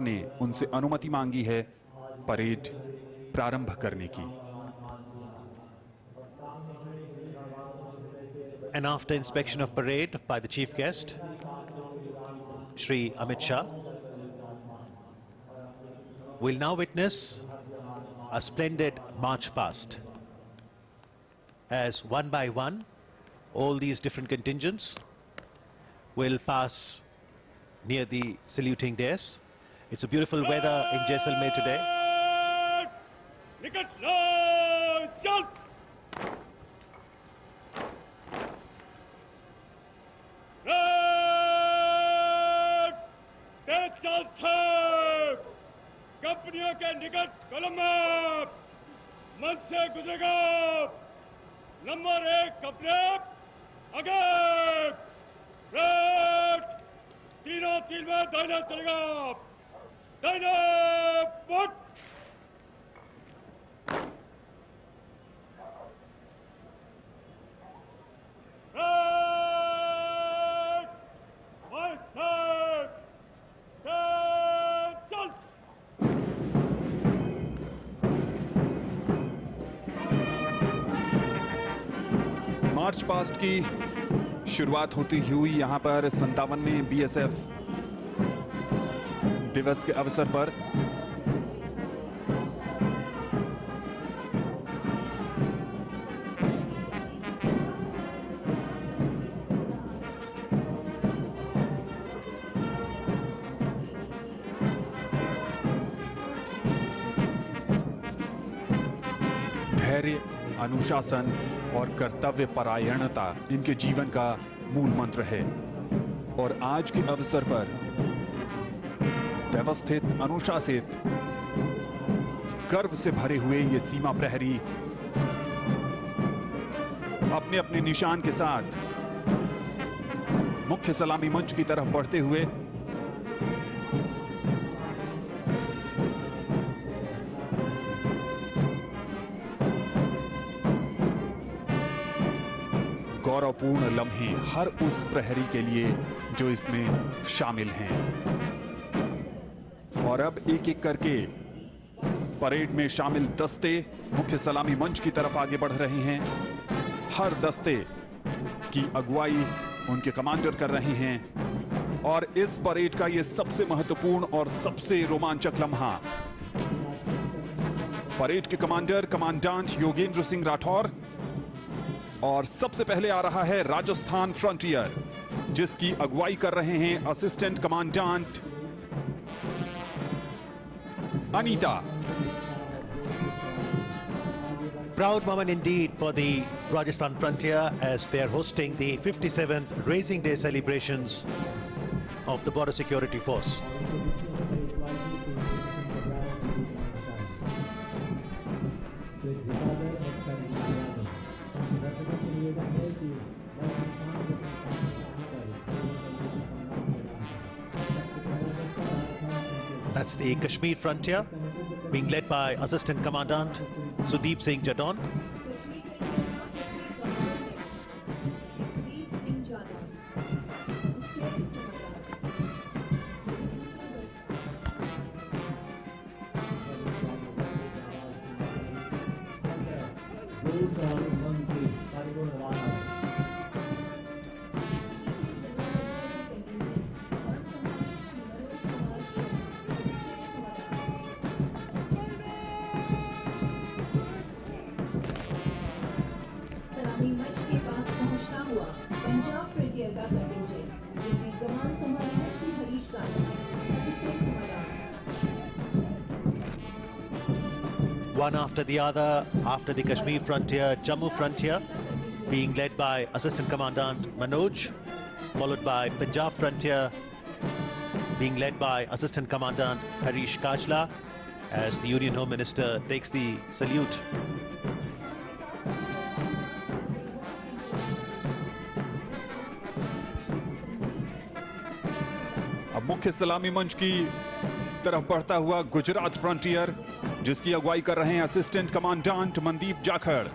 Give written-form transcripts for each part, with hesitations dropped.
ने उनसे अनुमति मांगी है परेड प्रारंभ करने की। And after inspection of parade by the chief guest, Shri Amit Shah, we'll now witness a splendid march past as one by one all these different contingents will pass near the saluting dais. It's a beautiful weather in Jaisalmer today. कंपनियों के निकट कलम मन से गुजरेगा। Number 1 अपने आगे, तीनों तीन में दाहिना चलेगा, दाहिना फुट। मार्च पास्ट की शुरुआत होती हुई यहां पर 57वें बीएसएफ दिवस के अवसर पर धैर्य, अनुशासन और कर्तव्य परायणता इनके जीवन का मूल मंत्र है। और आज के अवसर पर व्यवस्थित, अनुशासित, गर्व से भरे हुए ये सीमा प्रहरी अपने अपने निशान के साथ मुख्य सलामी मंच की तरफ बढ़ते हुए गौरवपूर्ण लम्हे हर उस प्रहरी के लिए जो इसमें शामिल हैं। और अब एक एक करके परेड में शामिल दस्ते मुख्य सलामी मंच की तरफ आगे बढ़ रहे हैं। हर दस्ते की अगुवाई उनके कमांडर कर रहे हैं। और इस परेड का यह सबसे महत्वपूर्ण और सबसे रोमांचक लम्हा परेड के कमांडर कमांडेंट योगेंद्र सिंह राठौर। और सबसे पहले आ रहा है राजस्थान फ्रंटियर, जिसकी अगुवाई कर रहे हैं assistant commandant Anita. Proud moment indeed for the Rajasthan Frontier as they are hosting the 57th Raising Day celebrations of the Border Security Force. That's the Kashmir Frontier, being led by Assistant Commandant Sudeep Singh Jadon. One after the other, after the Kashmir Frontier, Jammu Frontier, being led by Assistant Commandant Manoj, followed by Punjab Frontier, being led by Assistant Commandant Harish Kajla, as the Union Home Minister takes the salute. अब मुख्य सलामी मंच की तरफ बढ़ता हुआ Gujarat frontier, जिसकी अगुवाई कर रहे हैं assistant commandant Mandeep Jakhar.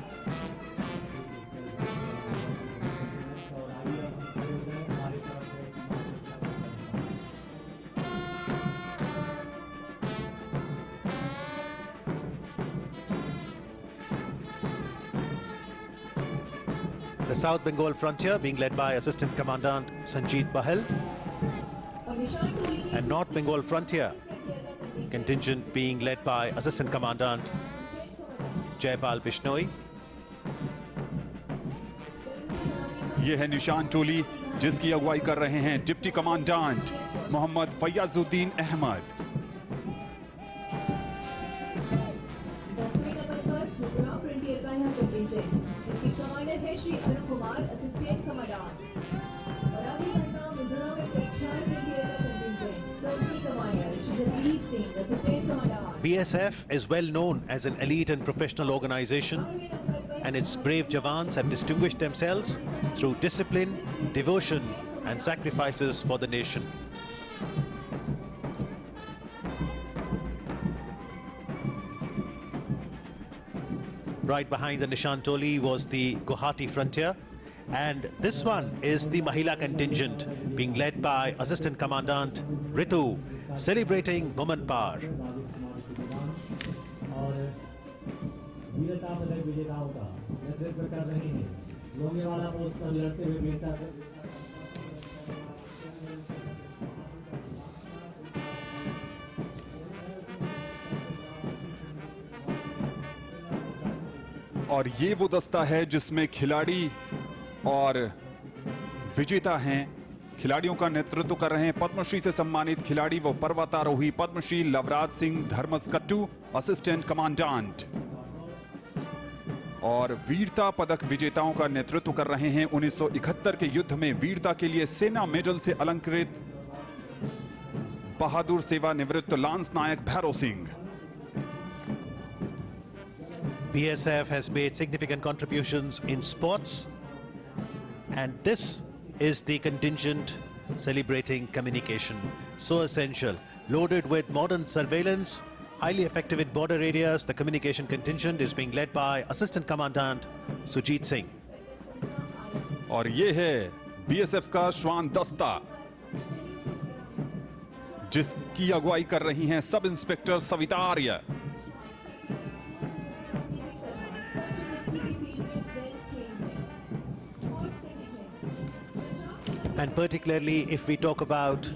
the South Bengal Frontier being led by Assistant Commandant Sanjeet Bahal, and North Bengal Frontier contingent being led by Assistant Commandant Jaipal Bishnoi. ये है निशान टोली जिसकी अगुवाई कर रहे हैं deputy commandant Mohammad Faiyazuddin Ahmed. BSF is well known as an elite and professional organization, and its brave Jawans have distinguished themselves through discipline, devotion and sacrifices for the nation. Right behind the Nishan Toli was the Guwahati Frontier, and this one is the Mahila contingent being led by Assistant Commandant Ritu, celebrating woman power. वीरता पदक विजेताओं का नेतृत्व कर रहे हैं Longewala post पर लड़ते हुए वीरता और ये वो दस्ता है जिसमें खिलाड़ी और विजेता हैं। खिलाड़ियों का नेतृत्व कर रहे हैं पद्मश्री से सम्मानित खिलाड़ी व पर्वतारोही पद्मश्री लवराज सिंह धर्मस्कट्टू, असिस्टेंट कमांडेंट। और वीरता पदक विजेताओं का नेतृत्व कर रहे हैं 1971 के युद्ध में वीरता के लिए सेना मेडल से अलंकृत बहादुर सेवानिवृत्त lance Naik Bhairav Singh. BSF has made significant contributions in sports, and this is the contingent celebrating communication. So essential, loaded with modern surveillance, highly effective in border areas. The communication contingent is being led by Assistant Commandant Sujit Singh. और ये है BSF का श्वान दस्ता जिसकी अगुवाई कर रही हैं sub inspector Savita Arya. And particularly if we talk about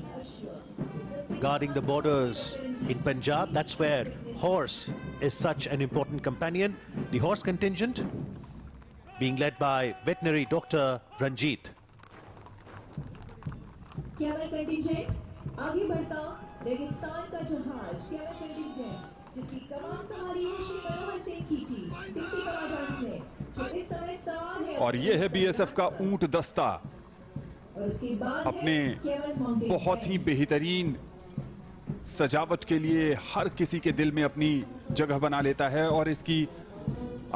guarding the borders in Punjab, that's where horse is such an important companion. The horse contingent being led by veterinary Dr. Ranjit. Camel contingent आगे बढ़ता रेगिस्तान का जहाज camel contingent जिसकी कमान संभाली है श्री मनोहर सिंह खीची deputy commandant ने जो इस समय सवार है। और ये है BSF का ऊंट दस्ता अपने बहुत ही बेहतरीन सजावट के लिए हर किसी के दिल में अपनी जगह बना लेता है और इसकी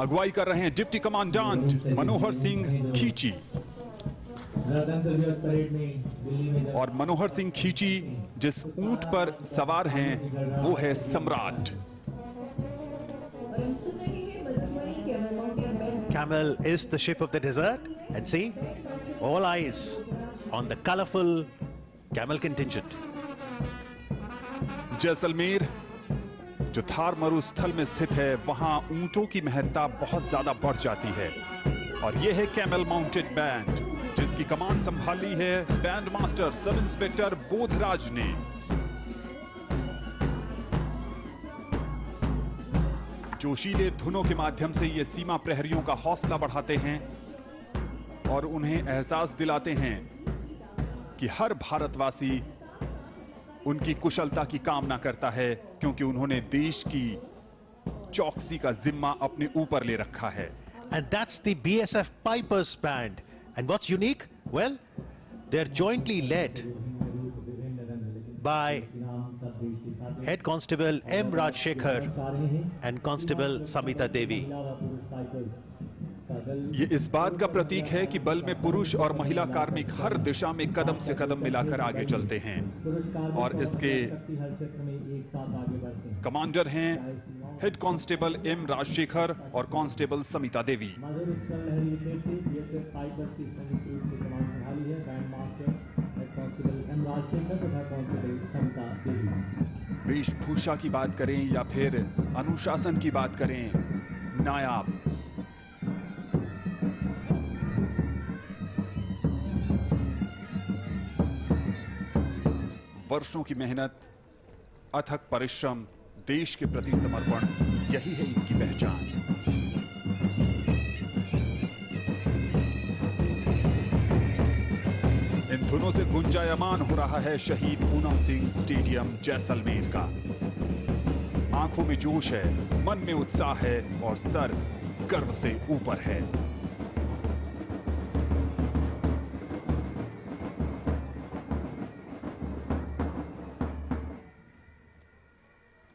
अगुवाई कर रहे हैं डिप्टी कमांडेंट मनोहर सिंह खीची। और मनोहर सिंह खीची जिस ऊंट पर सवार हैं वो है सम्राट। Camel is the ship of the desert, and see, all eyes on the colorful camel contingent. Jaisalmer जो थार मरुस्थल में स्थित है वहां ऊंटों की महत्ता बहुत ज्यादा बढ़ जाती है। और यह है कैमल माउंटेड बैंड जिसकी कमान संभाली है band master sub inspector Bodhraj ने। जोशीले धुनों के माध्यम से ये सीमा प्रहरियों का हौसला बढ़ाते हैं और उन्हें एहसास दिलाते हैं कि हर भारतवासी उनकी कुशलता की कामना करता है क्योंकि उन्होंने देश की चौकसी का जिम्मा अपने ऊपर ले रखा है। And that's the BSF Pipers Band. And what's unique? Well, they're jointly led by Head Constable M. Rajshekhar and Constable Samita Devi. ये इस बात का प्रतीक है कि बल में पुरुष और महिला कार्मिक हर दिशा में कदम से कदम मिलाकर आगे चलते हैं और इसके कमांडर हैं हेड कांस्टेबल एम राजशेखर और कांस्टेबल समिता देवी। वेशभूषा की बात करें या फिर अनुशासन की बात करें, नायाब। वर्षों की मेहनत, अथक परिश्रम, देश के प्रति समर्पण, यही है इनकी पहचान। इन धुनों से गुंजायमान हो रहा है शहीद पूनम सिंह स्टेडियम जैसलमेर का। आंखों में जोश है, मन में उत्साह है और सर गर्व से ऊपर है।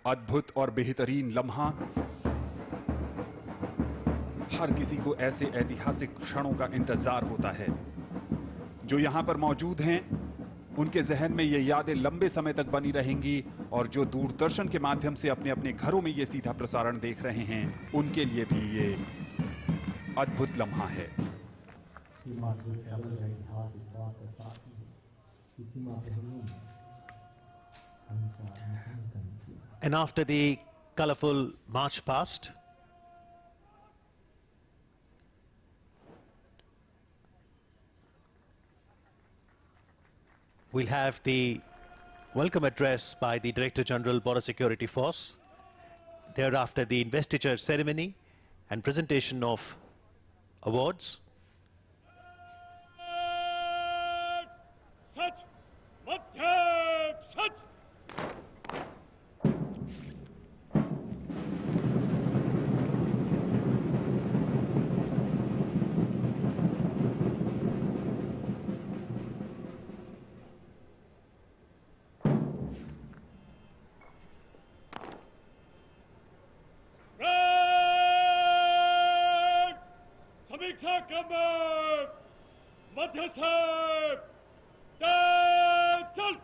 अद्भुत और बेहतरीन लम्हा। हर किसी को ऐसे ऐतिहासिक क्षणों का इंतजार होता है। जो यहां पर मौजूद हैं, उनके जहन में ये यादें लंबे समय तक बनी रहेंगी और जो दूरदर्शन के माध्यम से अपने अपने घरों में ये सीधा प्रसारण देख रहे हैं, उनके लिए भी ये अद्भुत लम्हा है। And after the colourful march past, we'll have the welcome address by the Director General, Border Security Force. Thereafter, the investiture ceremony and presentation of awards. सच मध्य सच। समीक्षा क्रम मध्य से चल।